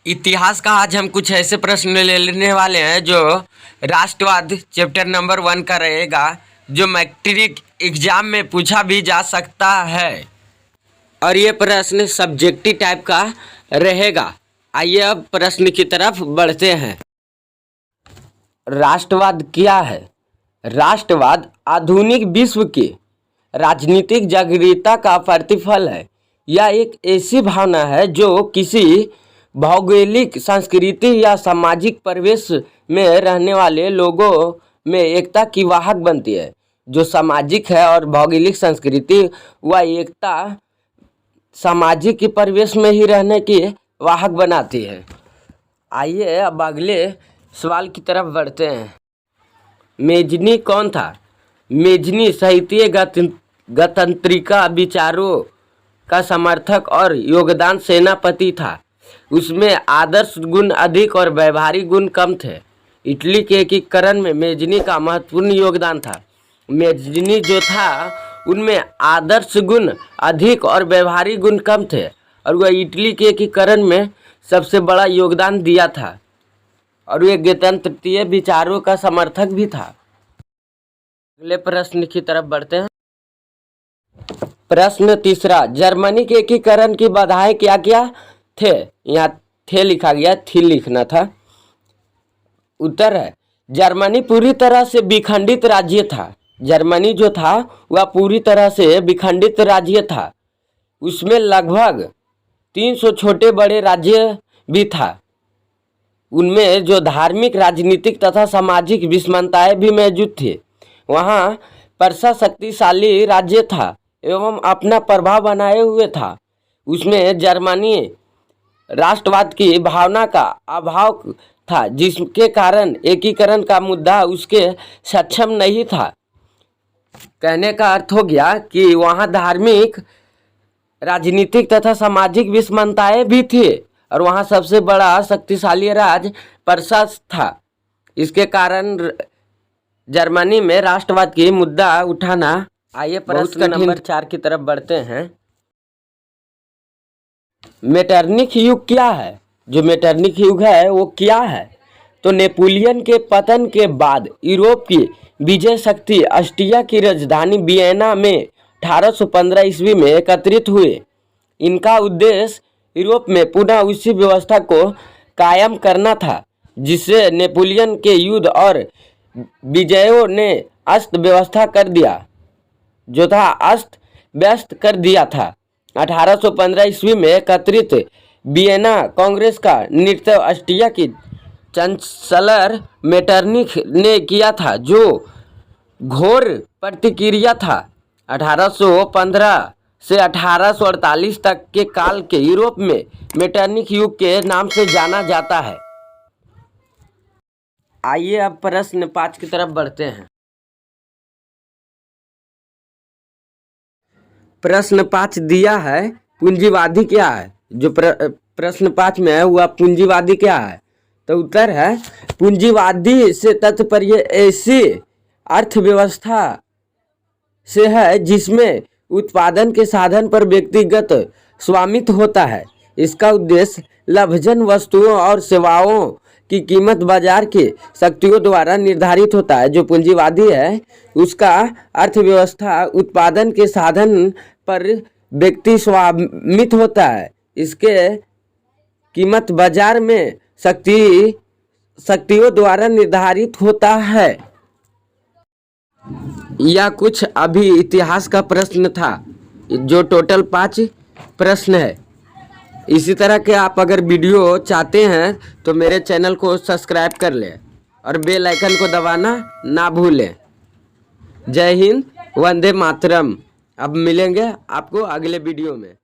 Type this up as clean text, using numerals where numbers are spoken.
इतिहास का आज हम कुछ ऐसे प्रश्न ले लेने वाले हैं जो राष्ट्रवाद चैप्टर नंबर 1 का रहेगा, जो मैट्रिक एग्जाम में पूछा भी जा सकता है और ये प्रश्न सब्जेक्टिव टाइप का रहेगा। आइए अब प्रश्न की तरफ बढ़ते हैं। राष्ट्रवाद क्या है? राष्ट्रवाद आधुनिक विश्व की राजनीतिक जागरूकता का प्रतिफल है। यह एक ऐसी भावना है जो किसी भौगोलिक, संस्कृति या सामाजिक परिवेश में रहने वाले लोगों में एकता की वाहक बनती है। जो सामाजिक है और भौगोलिक संस्कृति व एकता सामाजिक की परिवेश में ही रहने की वाहक बनाती है। आइए अब अगले सवाल की तरफ बढ़ते हैं। मेजनी कौन था? मेजनी साहित्य गणतंत्रिका विचारों का समर्थक और योगदान सेनापति था। उसमें आदर्श गुण अधिक और व्यवहारिक गुण कम थे। इटली के एकीकरण में मेजनी का महत्वपूर्ण योगदान था। मेजनी जो था उनमें आदर्श गुण अधिक और व्यवहारिक गुण कम थे और वह इटली के एकीकरण में सबसे बड़ा योगदान दिया था और वे गणतंत्रीय विचारों का समर्थक भी था। अगले प्रश्न की तरफ बढ़ते हैं। प्रश्न तीसरा, जर्मनी के एकीकरण की बाधाएं क्या क्या थे? यहाँ थे लिखा गया, थी लिखना था। उत्तर है जर्मनी पूरी तरह से विखंडित राज्य था। जर्मनी जो था वह पूरी तरह से विखंडित राज्य था। उसमें लगभग 300 छोटे बड़े राज्य भी था। उनमें जो धार्मिक, राजनीतिक तथा सामाजिक विषमताएं भी मौजूद थी। वहाँ प्रसा शक्तिशाली राज्य था एवं अपना प्रभाव बनाए हुए था। उसमें जर्मनी राष्ट्रवाद की भावना का अभाव था, जिसके कारण एकीकरण का मुद्दा उसके सक्षम नहीं था। कहने का अर्थ हो गया कि वहाँ धार्मिक, राजनीतिक तथा सामाजिक विषमताएं भी थी और वहाँ सबसे बड़ा शक्तिशाली राज्य प्रसा था। इसके कारण जर्मनी में राष्ट्रवाद की मुद्दा उठाना। आइए प्रश्न नंबर 4 की तरफ बढ़ते हैं। मेटरनिख युग क्या है? जो मेटरनिख युग है वो क्या है? तो नेपोलियन के पतन के बाद यूरोप की विजय शक्ति ऑस्ट्रिया की राजधानी वियना में 1815 ईस्वी में एकत्रित हुए। इनका उद्देश्य यूरोप में पुनः उसी व्यवस्था को कायम करना था जिससे नेपोलियन के युद्ध और विजयों ने अस्त व्यवस्था कर दिया, जो था अस्त व्यस्त कर दिया था। 1815 ईस्वी में एकत्रित वियना कांग्रेस का नेतृत्व ऑस्ट्रिया की चांसलर मेटरनिख ने किया था, जो घोर प्रतिक्रिया था। 1815 से 1848 तक के काल के यूरोप में मेटरनिख युग के नाम से जाना जाता है। आइए अब प्रश्न 5 की तरफ बढ़ते हैं। प्रश्न 5 दिया है, पूंजीवादी क्या है? जो प्रश्न 5 में है वह पूंजीवादी क्या है? तो उत्तर है पूंजीवादी से तात्पर्य ऐसी अर्थव्यवस्था से है जिसमें उत्पादन के साधन पर व्यक्तिगत स्वामित्व होता है। इसका उद्देश्य लाभजन वस्तुओं और सेवाओं की कीमत बाजार की शक्तियों द्वारा निर्धारित होता है। जो पूंजीवादी है उसका अर्थव्यवस्था उत्पादन के साधन पर व्यक्ति स्वामित्व होता है। इसके कीमत बाजार में शक्तियों द्वारा निर्धारित होता है। यह कुछ अभी इतिहास का प्रश्न था, जो टोटल 5 प्रश्न है। इसी तरह के आप अगर वीडियो चाहते हैं तो मेरे चैनल को सब्सक्राइब कर लें और बेल आइकन को दबाना ना भूलें। जय हिंद, वंदे मातरम। अब मिलेंगे आपको अगले वीडियो में।